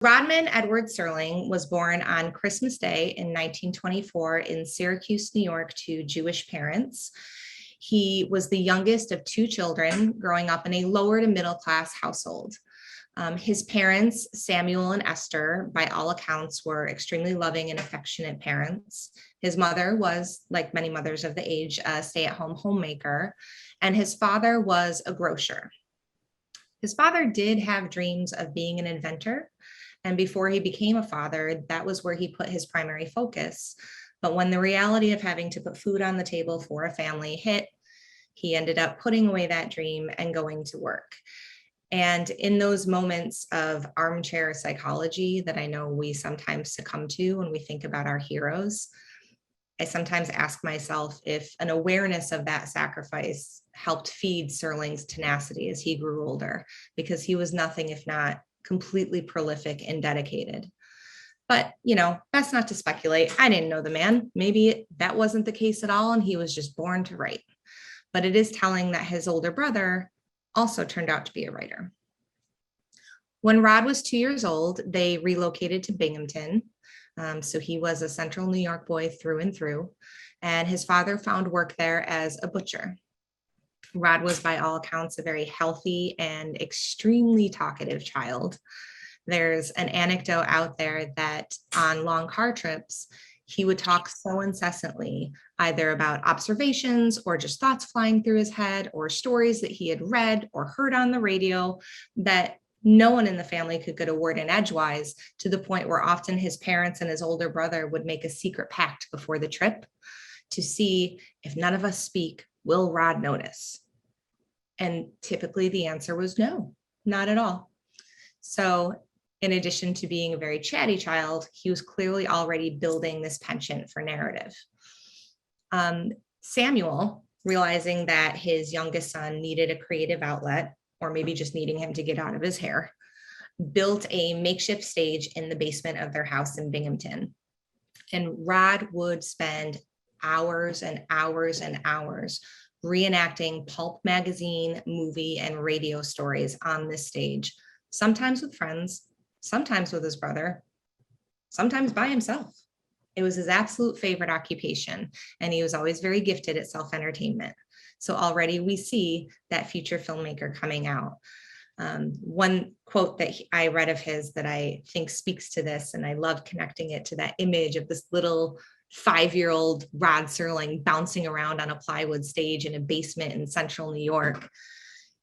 Rodman Edward Serling was born on Christmas Day in 1924 in Syracuse, New York, to Jewish parents. He was the youngest of two children growing up in a lower to middle class household. His parents, Samuel and Esther, by all accounts, were extremely loving and affectionate parents. His mother was, like many mothers of the age, a stay-at-home homemaker, and his father was a grocer. His father did have dreams of being an inventor, and before he became a father, that was where he put his primary focus. But when the reality of having to put food on the table for a family hit, he ended up putting away that dream and going to work. And in those moments of armchair psychology that I know we sometimes succumb to when we think about our heroes, I sometimes ask myself if an awareness of that sacrifice helped feed Serling's tenacity as he grew older, because he was nothing if not completely prolific and dedicated. But, that's not to speculate. I didn't know the man. Maybe that wasn't the case at all, and he was just born to write. But it is telling that his older brother also turned out to be a writer. When Rod was 2 years old, they relocated to Binghamton. So he was a central New York boy through and through, and his father found work there as a butcher. Rod was, by all accounts, a very healthy and extremely talkative child. There's an anecdote out there that on long car trips, he would talk so incessantly, either about observations or just thoughts flying through his head or stories that he had read or heard on the radio, that no one in the family could get a word in edgewise, to the point where often his parents and his older brother would make a secret pact before the trip to see if none of us speak, will Rod notice? And typically the answer was no, not at all. So in addition to being a very chatty child, he was clearly already building this penchant for narrative. Samuel, realizing that his youngest son needed a creative outlet, or maybe just needing him to get out of his hair, built a makeshift stage in the basement of their house in Binghamton. And Rod would spend hours and hours and hours reenacting pulp magazine, movie, and radio stories on this stage, sometimes with friends, sometimes with his brother, sometimes by himself. It was his absolute favorite occupation, and he was always very gifted at self-entertainment. So already we see that future filmmaker coming out. One quote that I read of his that I think speaks to this, and I love connecting it to that image of this little 5-year-old Rod Serling bouncing around on a plywood stage in a basement in central New York,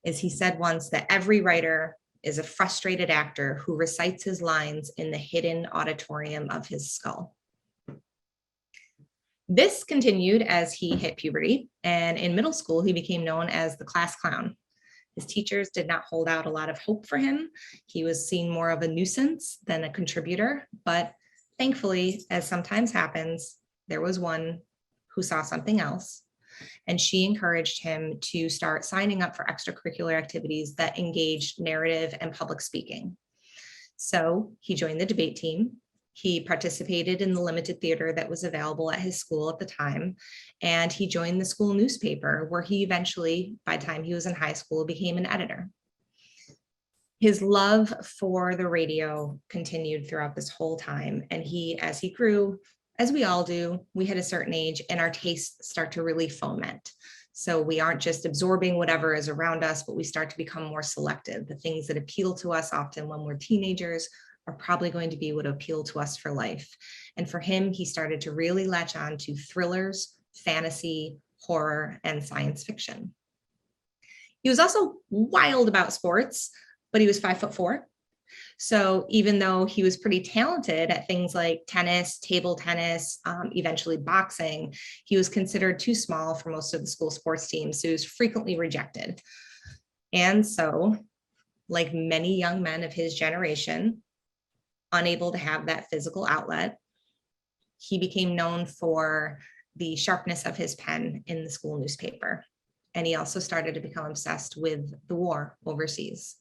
is he said once that every writer is a frustrated actor who recites his lines in the hidden auditorium of his skull. This continued as he hit puberty, and in middle school, he became known as the class clown. His teachers did not hold out a lot of hope for him. He was seen more of a nuisance than a contributor, but thankfully, as sometimes happens, there was one who saw something else, and she encouraged him to start signing up for extracurricular activities that engaged narrative and public speaking. So he joined the debate team. He participated in the limited theater that was available at his school at the time, and he joined the school newspaper, where he eventually, by the time he was in high school, became an editor. His love for the radio continued throughout this whole time, and as he grew, as we all do, we hit a certain age and our tastes start to really foment. So we aren't just absorbing whatever is around us, but we start to become more selective. The things that appeal to us often when we're teenagers are probably going to be what appeal to us for life. And for him, he started to really latch on to thrillers, fantasy, horror, and science fiction. He was also wild about sports, but he was 5'4". So even though he was pretty talented at things like tennis, table tennis, eventually boxing, he was considered too small for most of the school sports teams, so he was frequently rejected. And so, like many young men of his generation, unable to have that physical outlet, he became known for the sharpness of his pen in the school newspaper. And he also started to become obsessed with the war overseas.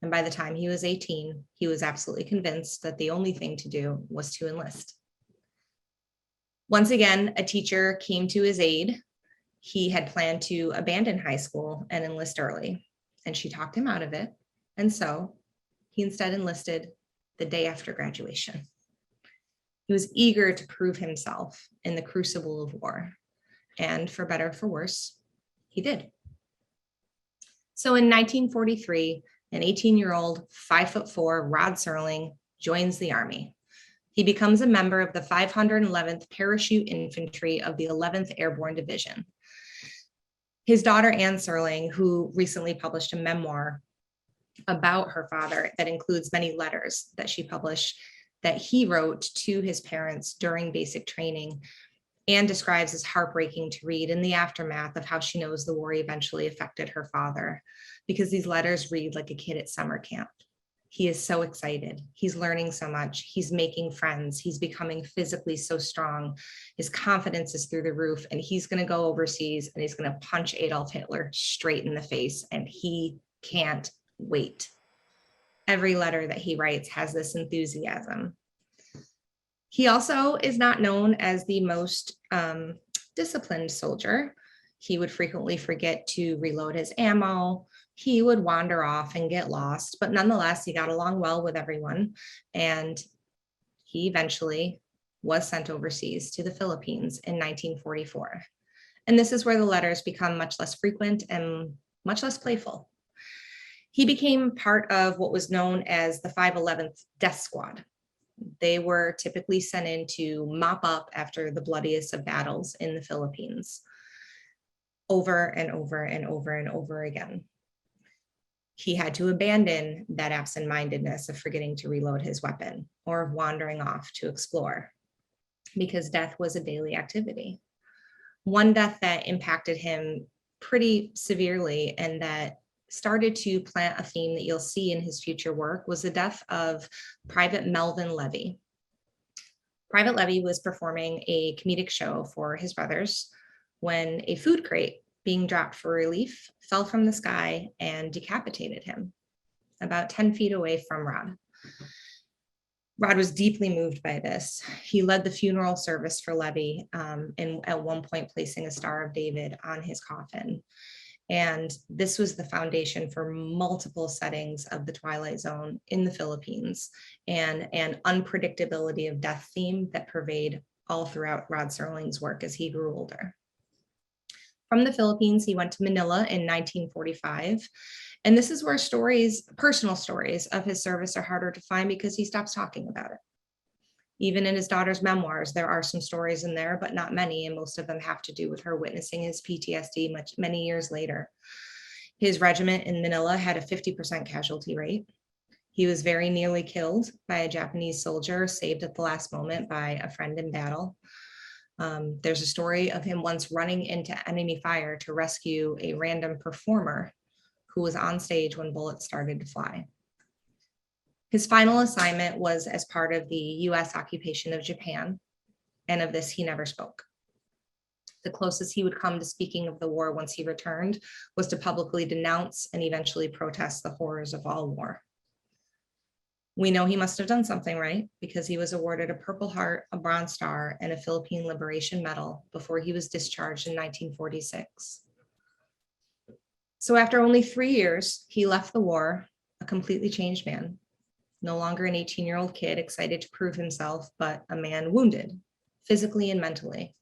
And by the time he was 18, he was absolutely convinced that the only thing to do was to enlist. Once again, a teacher came to his aid. He had planned to abandon high school and enlist early, and she talked him out of it. And so he instead enlisted the day after graduation. He was eager to prove himself in the crucible of war, and for better or for worse, he did. So in 1943, an 18-year-old, 5'4" Rod Serling joins the Army. He becomes a member of the 511th Parachute Infantry of the 11th Airborne Division. His daughter, Anne Serling, who recently published a memoir about her father that includes many letters that she published that he wrote to his parents during basic training, and describes as heartbreaking to read in the aftermath of how she knows the war eventually affected her father, because these letters read like a kid at summer camp. He is so excited. He's learning so much. He's making friends. He's becoming physically so strong. His confidence is through the roof, and he's going to go overseas and he's going to punch Adolf Hitler straight in the face, and he can't wait. Every letter that he writes has this enthusiasm. He also is not known as the most disciplined soldier. He would frequently forget to reload his ammo. He would wander off and get lost, but nonetheless, he got along well with everyone. And he eventually was sent overseas to the Philippines in 1944. And this is where the letters become much less frequent and much less playful. He became part of what was known as the 511th Death Squad. They were typically sent in to mop up after the bloodiest of battles in the Philippines, over and over and over and over again. He had to abandon that absent-mindedness of forgetting to reload his weapon or of wandering off to explore, because death was a daily activity. One death that impacted him pretty severely and that started to plant a theme that you'll see in his future work was the death of Private Melvin Levy. Private Levy was performing a comedic show for his brothers when a food crate being dropped for relief fell from the sky and decapitated him about 10 feet away from Rod. Rod was deeply moved by this. He led the funeral service for Levy, and at one point placing a Star of David on his coffin. And this was the foundation for multiple settings of the Twilight Zone in the Philippines, and an unpredictability of death theme that pervade all throughout Rod Serling's work as he grew older. From the Philippines, he went to Manila in 1945. And this is where personal stories of his service are harder to find because he stops talking about it. Even in his daughter's memoirs, there are some stories in there, but not many, and most of them have to do with her witnessing his PTSD many years later. His regiment in Manila had a 50% casualty rate. He was very nearly killed by a Japanese soldier, saved at the last moment by a friend in battle. There's a story of him once running into enemy fire to rescue a random performer who was on stage when bullets started to fly. His final assignment was as part of the US occupation of Japan, and of this he never spoke. The closest he would come to speaking of the war once he returned was to publicly denounce and eventually protest the horrors of all war. We know he must have done something right because he was awarded a Purple Heart, a Bronze Star, and a Philippine Liberation Medal before he was discharged in 1946. So after only 3 years, he left the war a completely changed man. No longer an 18-year-old kid excited to prove himself, but a man wounded, physically and mentally.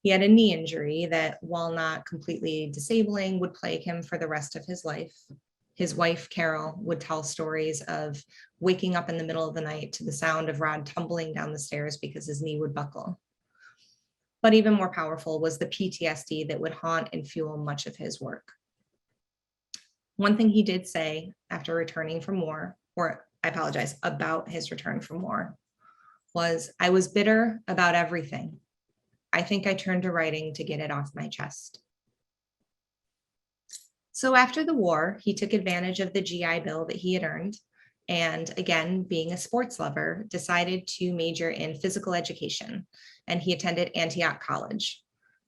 He had a knee injury that, while not completely disabling, would plague him for the rest of his life. His wife, Carol, would tell stories of waking up in the middle of the night to the sound of Rod tumbling down the stairs because his knee would buckle. But even more powerful was the PTSD that would haunt and fuel much of his work. One thing he did say after returning from war, or I apologize, about his return from war, was, "I was bitter about everything. I think I turned to writing to get it off my chest." So after the war, he took advantage of the GI Bill that he had earned, and again, being a sports lover, decided to major in physical education, and he attended Antioch College.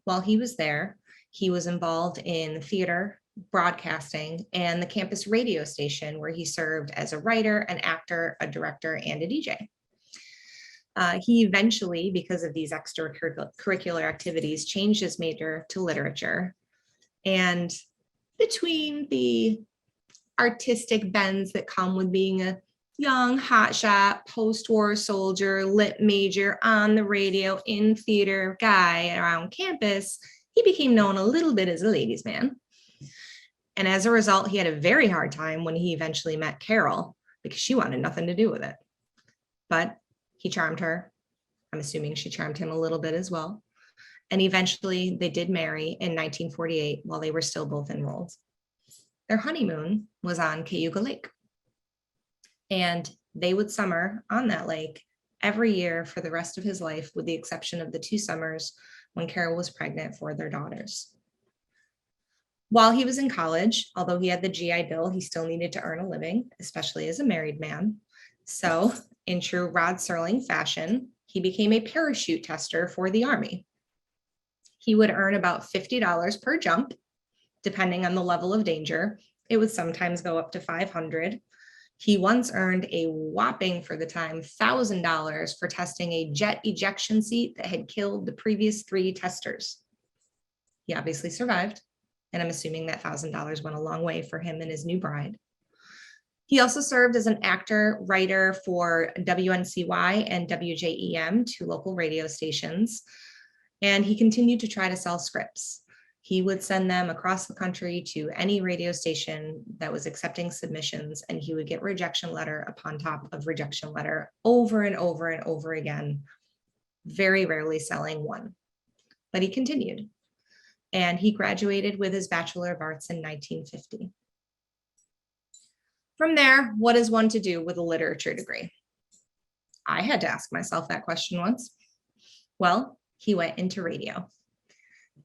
While he was there, he was involved in theater, broadcasting, and the campus radio station, where he served as a writer, an actor, a director, and a DJ. He eventually, because of these extracurricular activities, changed his major to literature. And between the artistic bends that come with being a young hotshot, post-war soldier, lit major, on the radio, in theater guy around campus, he became known a little bit as a ladies' man. And as a result, he had a very hard time when he eventually met Carol because she wanted nothing to do with it. But he charmed her. I'm assuming she charmed him a little bit as well. And eventually they did marry in 1948 while they were still both enrolled. Their honeymoon was on Cayuga Lake. And they would summer on that lake every year for the rest of his life, with the exception of the 2 summers when Carol was pregnant for their daughters. While he was in college, although he had the GI Bill, he still needed to earn a living, especially as a married man. So in true Rod Serling fashion, he became a parachute tester for the Army. He would earn about $50 per jump, depending on the level of danger. It would sometimes go up to $500. He once earned a whopping, for the time, $1,000 for testing a jet ejection seat that had killed the previous 3 testers. He obviously survived, and I'm assuming that $1,000 went a long way for him and his new bride. He also served as an actor, writer for WNCY and WJEM, 2 local radio stations, and he continued to try to sell scripts. He would send them across the country to any radio station that was accepting submissions, and he would get rejection letter upon top of rejection letter over and over and over again, very rarely selling one. But he continued, and he graduated with his Bachelor of Arts in 1950. From there, what is one to do with a literature degree? I had to ask myself that question once. Well, he went into radio.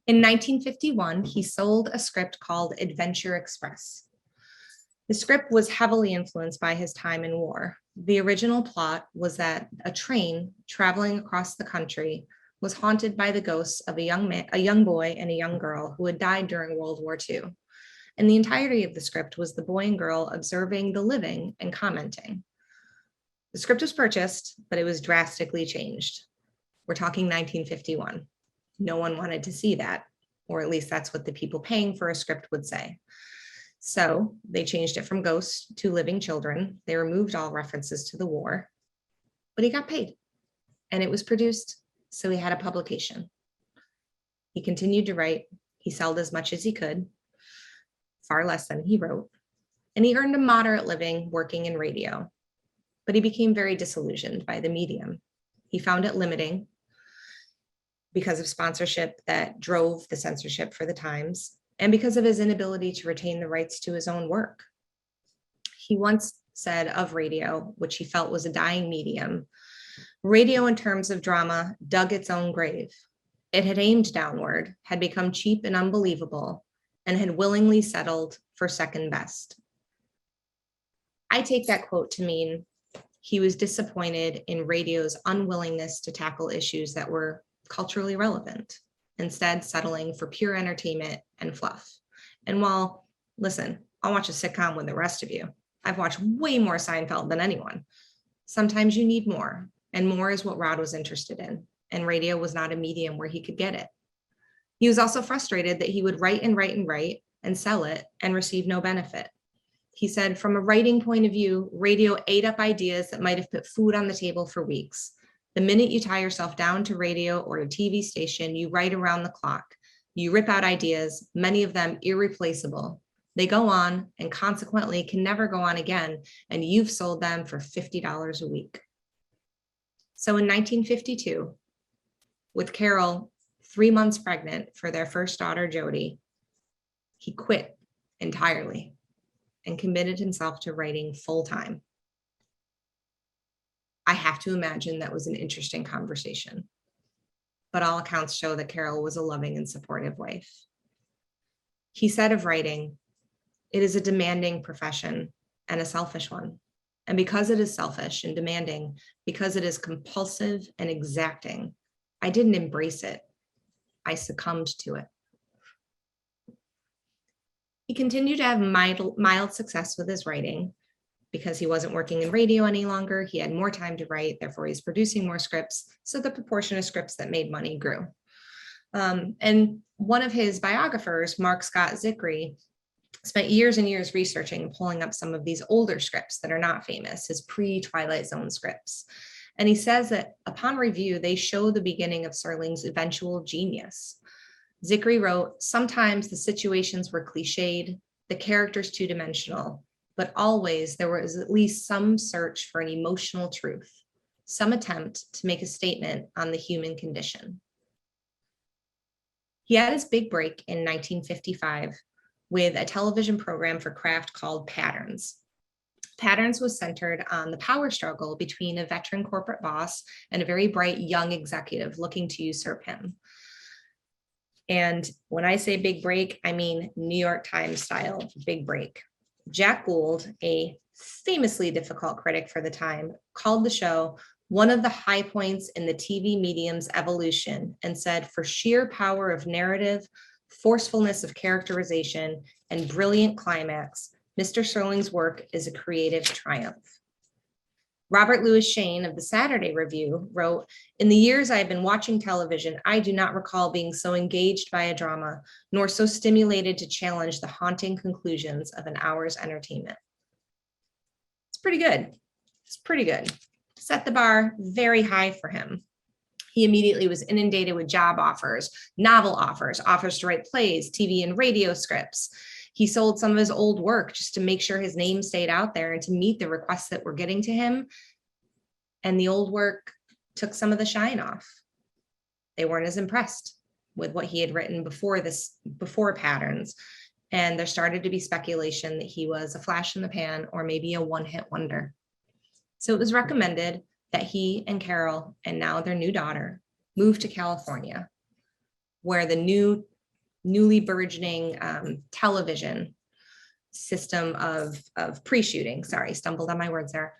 In 1951, he sold a script called Adventure Express. The script was heavily influenced by his time in war. The original plot was that a train traveling across the country was haunted by the ghosts of a young boy and a young girl who had died during World War II. And the entirety of the script was the boy and girl observing the living and commenting. The script was purchased, but it was drastically changed. We're talking 1951. No one wanted to see that, or at least that's what the people paying for a script would say. So they changed it from ghosts to living children. They removed all references to the war, but he got paid and it was produced, so he had a publication. He continued to write. He sold as much as he could, far less than he wrote, and he earned a moderate living working in radio, but he became very disillusioned by the medium. He found it limiting because of sponsorship that drove the censorship for the times, and because of his inability to retain the rights to his own work. He once said of radio, which he felt was a dying medium, radio in terms of drama dug its own grave. It had aimed downward, had become cheap and unbelievable, and had willingly settled for second best. I take that quote to mean he was disappointed in radio's unwillingness to tackle issues that were culturally relevant, instead settling for pure entertainment and fluff. And while, listen, I'll watch a sitcom with the rest of you. I've watched way more Seinfeld than anyone. Sometimes you need more, and more is what Rod was interested in, and radio was not a medium where he could get it. He was also frustrated that he would write and write and write and sell it and receive no benefit. He said, from a writing point of view, radio ate up ideas that might have put food on the table for weeks. The minute you tie yourself down to radio or a TV station, you write around the clock. You rip out ideas, many of them irreplaceable. They go on and consequently can never go on again, and you've sold them for $50 a week. So in 1952, with Carol 3 months pregnant for their first daughter, Jody, he quit entirely and committed himself to writing full-time. I have to imagine that was an interesting conversation, but all accounts show that Carol was a loving and supportive wife. He said of writing, it is a demanding profession and a selfish one. And because it is selfish and demanding, because it is compulsive and exacting, I didn't embrace it. I succumbed to it. He continued to have mild success with his writing. Because he wasn't working in radio any longer, he had more time to write, therefore he's producing more scripts, so the proportion of scripts that made money grew. And one of his biographers, Mark Scott Zickrey, Spent years and years researching and pulling up some of these older scripts that are not famous, his pre-Twilight Zone scripts. And he says that upon review, they show the beginning of Serling's eventual genius. Zickery wrote, "Sometimes the situations were cliched, the characters two-dimensional, but always there was at least some search for an emotional truth, some attempt to make a statement on the human condition." He had his big break in 1955 with a television program for Kraft called Patterns. Patterns was centered on the power struggle between a veteran corporate boss and a very bright young executive looking to usurp him. And when I say big break, I mean New York Times style big break. Jack Gould, a famously difficult critic for the time, called the show one of the high points in the TV medium's evolution and said, "For sheer power of narrative, forcefulness of characterization, and brilliant climax, Mr. Serling's work is a creative triumph." Robert Louis Shane of the Saturday Review wrote, "In the years I have been watching television, I do not recall being so engaged by a drama, nor so stimulated to challenge the haunting conclusions of an hour's entertainment." It's pretty good. It's pretty good. Set the bar very high for him. He immediately was inundated with job offers, novel offers, offers to write plays, TV and radio scripts. He sold some of his old work just to make sure his name stayed out there and to meet the requests that were getting to him. And the old work took some of the shine off. They weren't as impressed with what he had written before Patterns. And there started to be speculation that he was a flash in the pan or maybe a one-hit wonder. So it was recommended that he and Carol, and now their new daughter, move to California, where the newly burgeoning television system of pre-shooting, sorry, stumbled on my words there,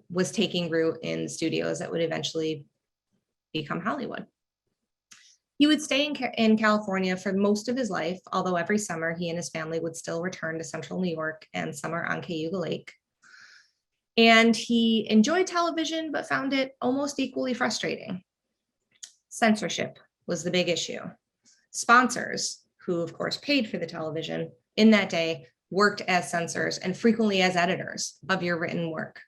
was taking root in studios that would eventually become Hollywood. He would stay in California for most of his life, although every summer he and his family would still return to central New York and summer on Cayuga Lake. And he enjoyed television, but found it almost equally frustrating. Censorship was the big issue. Sponsors, who of course paid for the television in that day, worked as censors and frequently as editors of your written work.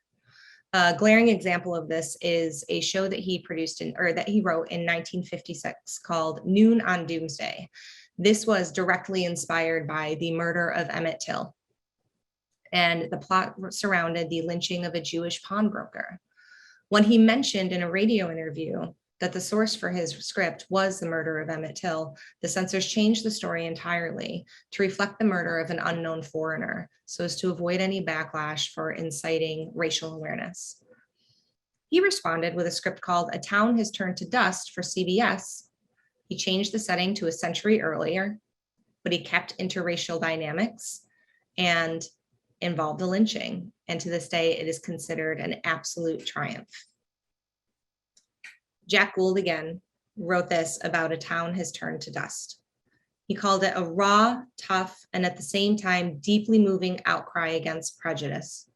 A glaring example of this is a show that he wrote in 1956 called Noon on Doomsday. This was directly inspired by the murder of Emmett Till. And the plot surrounded the lynching of a Jewish pawnbroker. When he mentioned in a radio interview that the source for his script was the murder of Emmett Till, the censors changed the story entirely to reflect the murder of an unknown foreigner, so as to avoid any backlash for inciting racial awareness. He responded with a script called A Town Has Turned to Dust for CBS. He changed the setting to a century earlier, but he kept interracial dynamics and involved a lynching. And to this day, it is considered an absolute triumph. Jack Gould again wrote this about A Town Has Turned to Dust. He called it a raw, tough, and at the same time, deeply moving outcry against prejudice.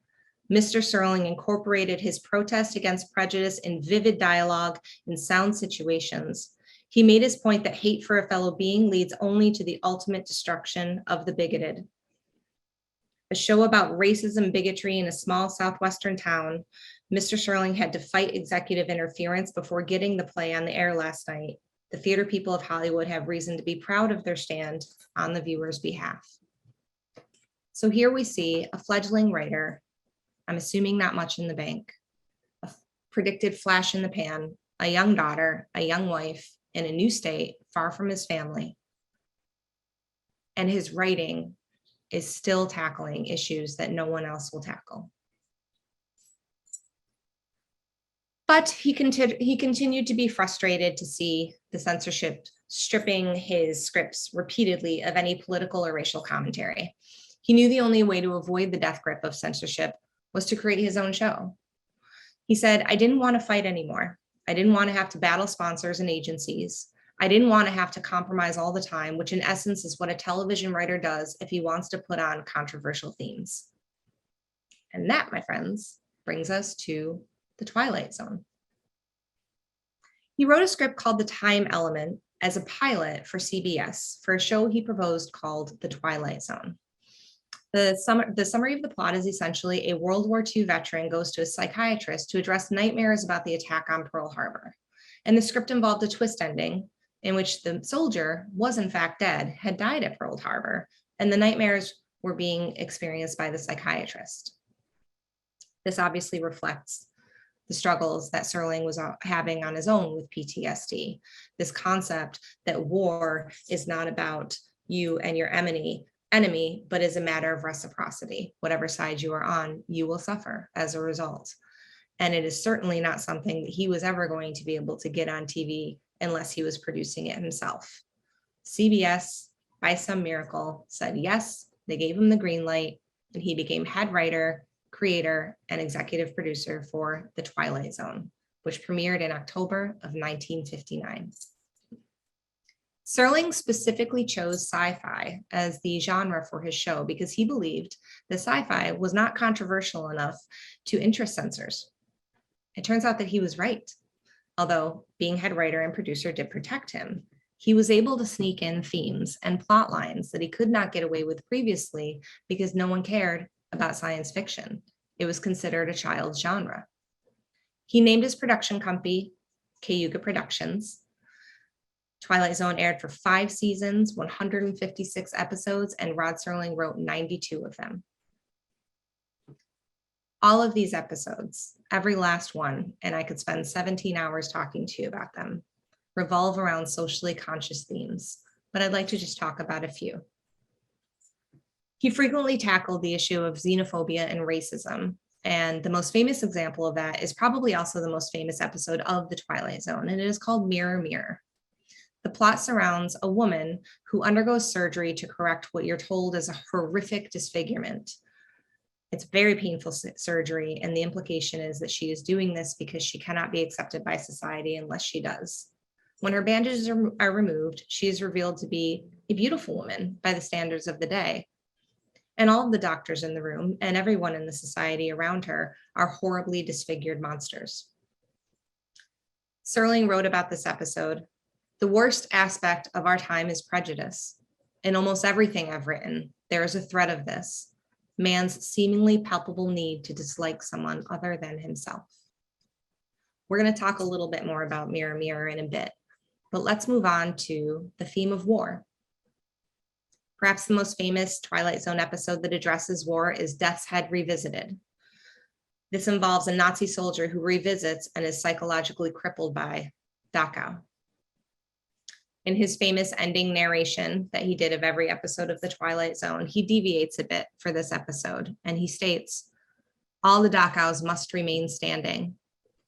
Mr. Serling incorporated his protest against prejudice in vivid dialogue in sound situations. He made his point that hate for a fellow being leads only to the ultimate destruction of the bigoted. A show about racism, bigotry in a small Southwestern town, Mr. Serling had to fight executive interference before getting the play on the air last night. The theater people of Hollywood have reason to be proud of their stand on the viewer's behalf. So here we see a fledgling writer, I'm assuming not much in the bank, a predicted flash in the pan, a young daughter, a young wife, in a new state, far from his family. And his writing is still tackling issues that no one else will tackle. But he continued to be frustrated to see the censorship stripping his scripts repeatedly of any political or racial commentary. He knew the only way to avoid the death grip of censorship was to create his own show. He said, "I didn't want to fight anymore. I didn't want to have to battle sponsors and agencies. I didn't want to have to compromise all the time, which in essence is what a television writer does if he wants to put on controversial themes." And that, my friends, brings us to the Twilight Zone. He wrote a script called The Time Element as a pilot for CBS for a show he proposed called The Twilight Zone. The summary of the plot is essentially a World War II veteran goes to a psychiatrist to address nightmares about the attack on Pearl Harbor. And the script involved a twist ending in which the soldier was in fact dead, had died at Pearl Harbor, and the nightmares were being experienced by the psychiatrist. This obviously reflects the struggles that Serling was having on his own with PTSD. This concept that war is not about you and your enemy, but is a matter of reciprocity. Whatever side you are on, you will suffer as a result. And it is certainly not something that he was ever going to be able to get on TV unless he was producing it himself. CBS, by some miracle, said yes, they gave him the green light, and he became head writer, creator, and executive producer for The Twilight Zone, which premiered in October of 1959. Serling specifically chose sci-fi as the genre for his show because he believed that sci-fi was not controversial enough to interest censors. It turns out that he was right. Although being head writer and producer did protect him, he was able to sneak in themes and plot lines that he could not get away with previously because no one cared about science fiction. It was considered a child's genre. He named his production company Cayuga Productions. Twilight Zone aired for 5 seasons, 156 episodes, and Rod Serling wrote 92 of them. All of these episodes, every last one, and I could spend 17 hours talking to you about them, revolve around socially conscious themes, but I'd like to just talk about a few. He frequently tackled the issue of xenophobia and racism, and the most famous example of that is probably also the most famous episode of The Twilight Zone, and it is called Mirror, Mirror. The plot surrounds a woman who undergoes surgery to correct what you're told is a horrific disfigurement. It's very painful surgery, and the implication is that she is doing this because she cannot be accepted by society unless she does. When her bandages are removed, she is revealed to be a beautiful woman by the standards of the day. And all of the doctors in the room and everyone in the society around her are horribly disfigured monsters. Serling wrote about this episode. The worst aspect of our time is prejudice. In almost everything I've written, there is a thread of this, man's seemingly palpable need to dislike someone other than himself. We're going to talk a little bit more about Mirror, Mirror in a bit, but let's move on to the theme of war. Perhaps the most famous Twilight Zone episode that addresses war is Death's Head Revisited. This involves a Nazi soldier who revisits and is psychologically crippled by Dachau. In his famous ending narration that he did of every episode of The Twilight Zone, he deviates a bit for this episode, and he states, all the Dachaus must remain standing.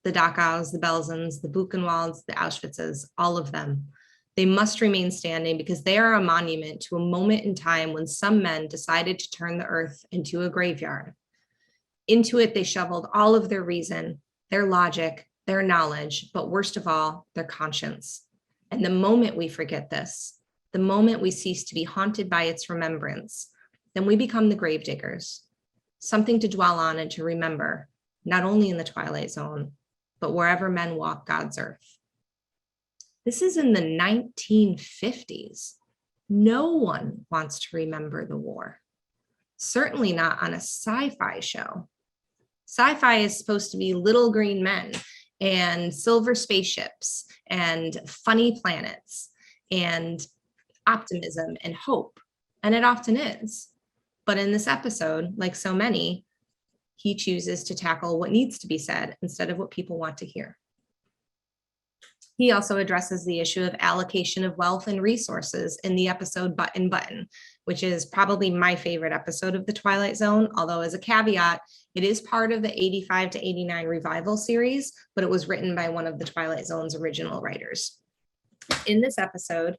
The Dachaus, the Belzens, the Buchenwalds, the Auschwitzes, all of them. They must remain standing because they are a monument to a moment in time when some men decided to turn the earth into a graveyard. Into it, they shoveled all of their reason, their logic, their knowledge, but worst of all, their conscience. And the moment we forget this, the moment we cease to be haunted by its remembrance, then we become the gravediggers, something to dwell on and to remember, not only in the Twilight Zone, but wherever men walk God's earth. This is in the 1950s. No one wants to remember the war. Certainly not on a sci-fi show. Sci-fi is supposed to be little green men and silver spaceships and funny planets and optimism and hope. And it often is. But in this episode, like so many, he chooses to tackle what needs to be said instead of what people want to hear. He also addresses the issue of allocation of wealth and resources in the episode Button Button, which is probably my favorite episode of The Twilight Zone, although as a caveat, it is part of the 85 to 89 revival series, but it was written by one of the Twilight Zone's original writers. In this episode,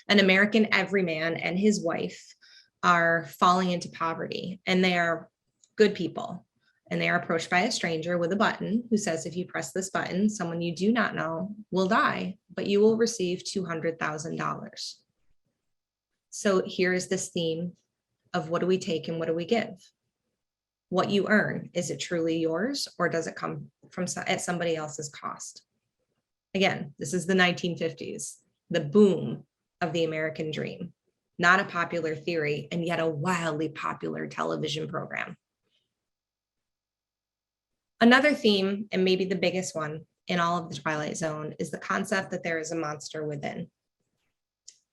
an American everyman and his wife are falling into poverty, and they are good people. And they are approached by a stranger with a button who says, if you press this button, someone you do not know will die, but you will receive $200,000. So here is this theme of what do we take and what do we give? What you earn, is it truly yours, or does it come from at somebody else's cost? Again, this is the 1950s, the boom of the American dream. not a popular theory, and yet a wildly popular television program. Another theme, and maybe the biggest one in all of the Twilight Zone, is the concept that there is a monster within,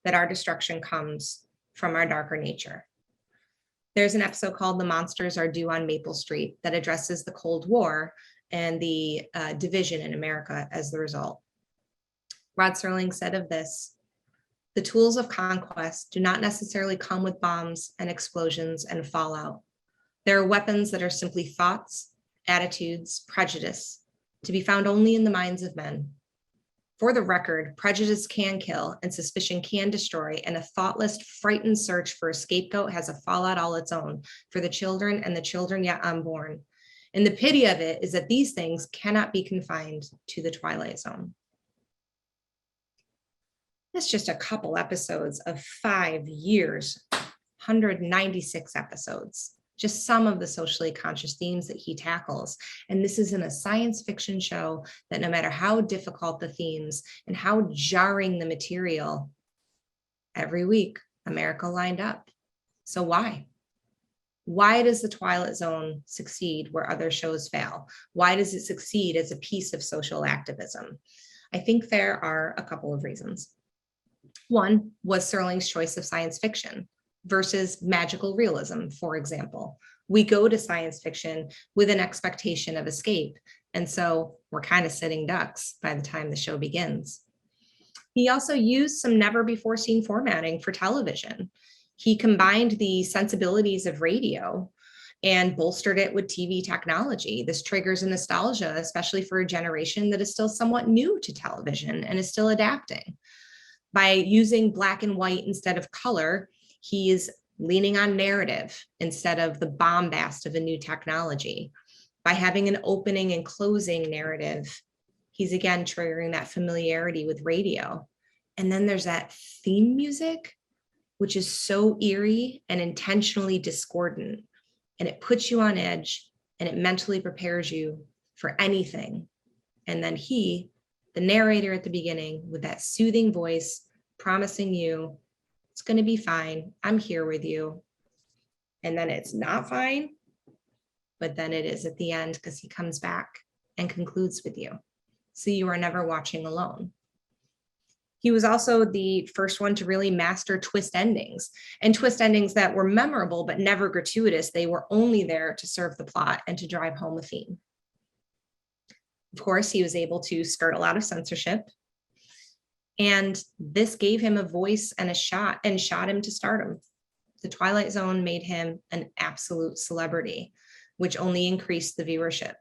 that our destruction comes from our darker nature. There's an episode called The Monsters Are Due on Maple Street that addresses the Cold War and the division in America as the result. Rod Serling said of this, "The tools of conquest do not necessarily come with bombs and explosions and fallout. There are weapons that are simply thoughts, attitudes, prejudice, to be found only in the minds of men. For the record, prejudice can kill and suspicion can destroy, and a thoughtless, frightened search for a scapegoat has a fallout all its own for the children and the children yet unborn. And the pity of it is that these things cannot be confined to the Twilight Zone." That's just a couple episodes of 5 years, 196 episodes. Just some of the socially conscious themes that he tackles. And this is in a science fiction show that no matter how difficult the themes and how jarring the material, every week, America lined up. So why? Why does the Twilight Zone succeed where other shows fail? Why does it succeed as a piece of social activism? I think there are a couple of reasons. One was Serling's choice of science fiction versus magical realism, for example. We go to science fiction with an expectation of escape, and so we're kind of sitting ducks by the time the show begins. He also used some never before seen formatting for television. He combined the sensibilities of radio and bolstered it with TV technology. This triggers a nostalgia, especially for a generation that is still somewhat new to television and is still adapting. By using black and white instead of color, he is leaning on narrative instead of the bombast of a new technology. By having an opening and closing narrative, he's again triggering that familiarity with radio. And then there's that theme music, which is so eerie and intentionally discordant. And it puts you on edge and it mentally prepares you for anything. And then he, the narrator at the beginning, with that soothing voice, promising you, it's going to be fine. I'm here with you. And then it's not fine, but then it is at the end because he comes back and concludes with you. So you are never watching alone. He was also the first one to really master twist endings, and twist endings that were memorable but never gratuitous. They were only there to serve the plot and to drive home a theme. Of course, he was able to skirt a lot of censorship, and this gave him a voice and shot him to stardom. The Twilight Zone made him an absolute celebrity, which only increased the viewership,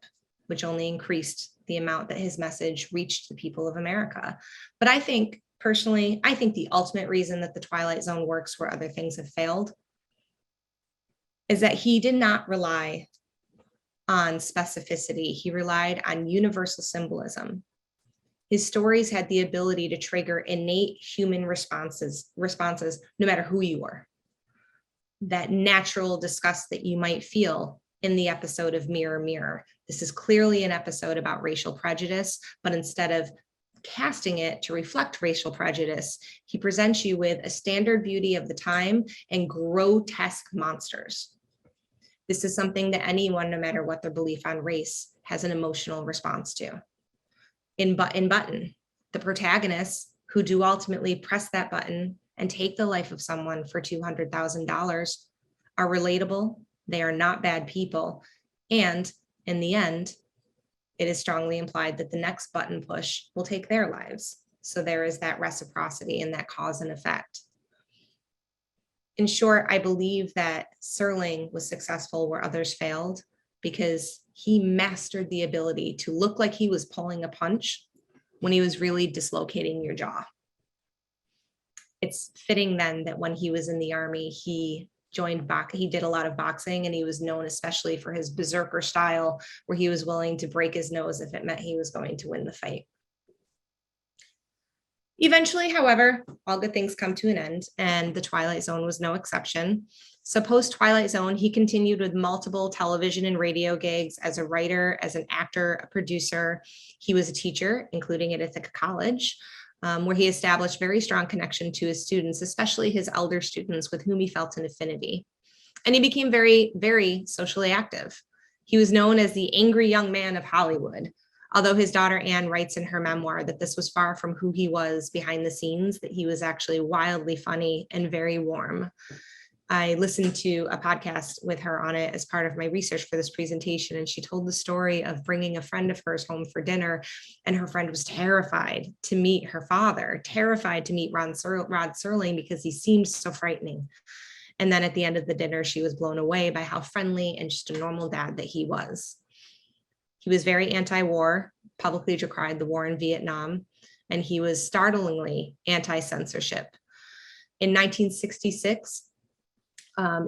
which only increased the amount that his message reached the people of America. But I think, personally, the ultimate reason that the Twilight Zone works where other things have failed is that he did not rely on specificity. He relied on universal symbolism. His stories had the ability to trigger innate human responses, no matter who you were. That natural disgust that you might feel in the episode of Mirror, Mirror. This is clearly an episode about racial prejudice, but instead of casting it to reflect racial prejudice, he presents you with a standard beauty of the time and grotesque monsters. This is something that anyone, no matter what their belief on race, has an emotional response to. In Button, the protagonists who do ultimately press that button and take the life of someone for $200,000 are relatable. They are not bad people. And in the end, it is strongly implied that the next button push will take their lives. So there is that reciprocity and that cause and effect. In short, I believe that Serling was successful where others failed because he mastered the ability to look like he was pulling a punch when he was really dislocating your jaw. It's fitting then that when he was in the army, he did a lot of boxing, and he was known especially for his berserker style, where he was willing to break his nose if it meant he was going to win the fight. Eventually, however, all good things come to an end, and the Twilight Zone was no exception. So post-Twilight Zone, he continued with multiple television and radio gigs as a writer, as an actor, a producer. He was a teacher, including at Ithaca College. where he established very strong connection to his students, especially his elder students with whom he felt an affinity. And he became very, very socially active. He was known as the angry young man of Hollywood, although his daughter Anne writes in her memoir that this was far from who he was behind the scenes, that he was actually wildly funny and very warm. I listened to a podcast with her on it as part of my research for this presentation, and she told the story of bringing a friend of hers home for dinner, and her friend was terrified to meet her father, terrified to meet Rod Serling because he seemed so frightening. And then at the end of the dinner, she was blown away by how friendly and just a normal dad that he was. He was very anti-war, publicly decried the war in Vietnam, and he was startlingly anti-censorship. In 1966,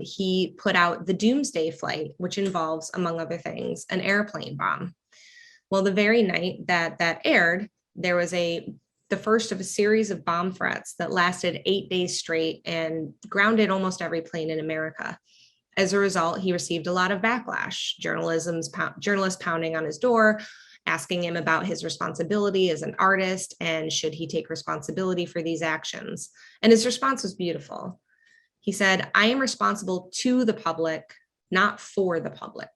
he put out the Doomsday Flight, which involves, among other things, an airplane bomb. Well, the very night that aired, there was the first of a series of bomb threats that lasted 8 days straight and grounded almost every plane in America. As a result, he received a lot of backlash, journalists pounding on his door, asking him about his responsibility as an artist and should he take responsibility for these actions. And his response was beautiful. He said, "I am responsible to the public, not for the public."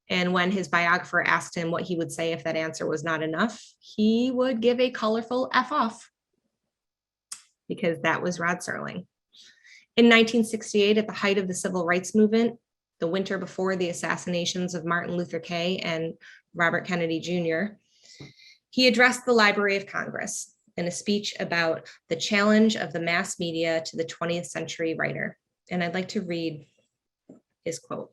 And when his biographer asked him what he would say if that answer was not enough, he would give a colorful F off, because that was Rod Serling. In 1968, at the height of the civil rights movement, the winter before the assassinations of Martin Luther King and Robert Kennedy Jr., he addressed the Library of Congress in a speech about the challenge of the mass media to the 20th century writer. And I'd like to read his quote.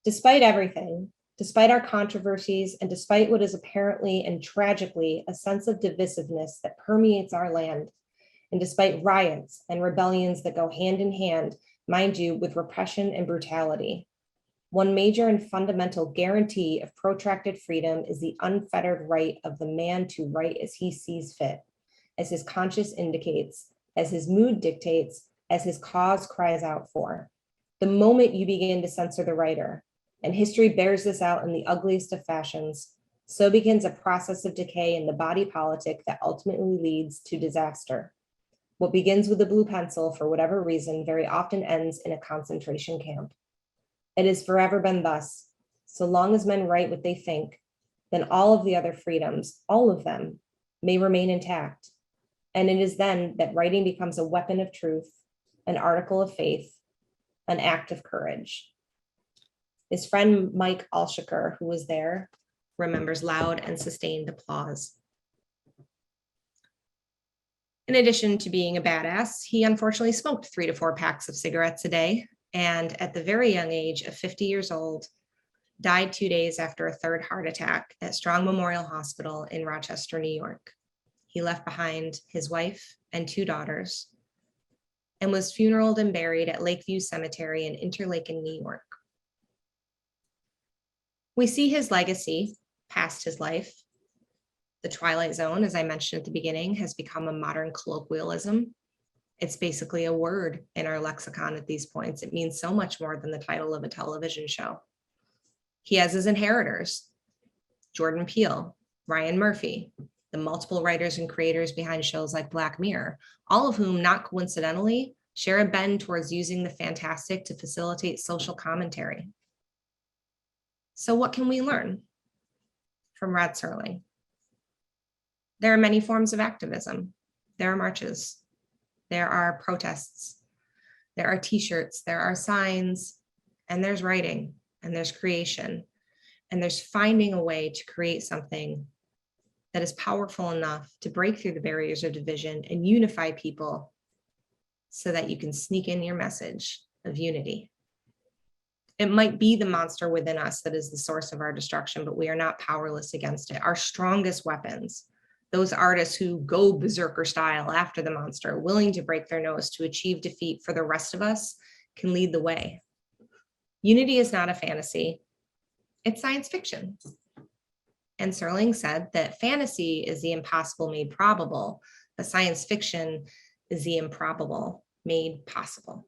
"Despite everything, despite our controversies, and despite what is apparently and tragically a sense of divisiveness that permeates our land, and despite riots and rebellions that go hand in hand, mind you, with repression and brutality, one major and fundamental guarantee of protracted freedom is the unfettered right of the man to write as he sees fit, as his conscience indicates, as his mood dictates, as his cause cries out for. The moment you begin to censor the writer, and history bears this out in the ugliest of fashions, so begins a process of decay in the body politic that ultimately leads to disaster. What begins with a blue pencil, for whatever reason, very often ends in a concentration camp. It has forever been thus. So long as men write what they think, then all of the other freedoms, all of them, may remain intact. And it is then that writing becomes a weapon of truth, an article of faith, an act of courage." His friend Mike Alshaker, who was there, remembers loud and sustained applause. In addition to being a badass, he unfortunately smoked 3 to 4 packs of cigarettes a day, and at the very young age of 50 years old, died 2 days after a third heart attack at Strong Memorial Hospital in Rochester, New York. He left behind his wife and 2 daughters, and was funeraled and buried at Lakeview Cemetery in Interlaken, New York. We see his legacy past his life. The Twilight Zone, as I mentioned at the beginning, has become a modern colloquialism. It's basically a word in our lexicon at these points. It means so much more than the title of a television show. He has his inheritors, Jordan Peele, Ryan Murphy, the multiple writers and creators behind shows like Black Mirror, all of whom, not coincidentally, share a bend towards using the fantastic to facilitate social commentary. So what can we learn from Rod Serling? There are many forms of activism. There are marches. There are protests. There are t-shirts. There are signs. And there's writing. And there's creation. And there's finding a way to create something that is powerful enough to break through the barriers of division and unify people so that you can sneak in your message of unity. It might be the monster within us that is the source of our destruction, but we are not powerless against it. Our strongest weapons, those artists who go berserker style after the monster, willing to break their nose to achieve defeat for the rest of us, can lead the way. Unity is not a fantasy, it's science fiction. And Serling said that fantasy is the impossible made probable, but science fiction is the improbable made possible.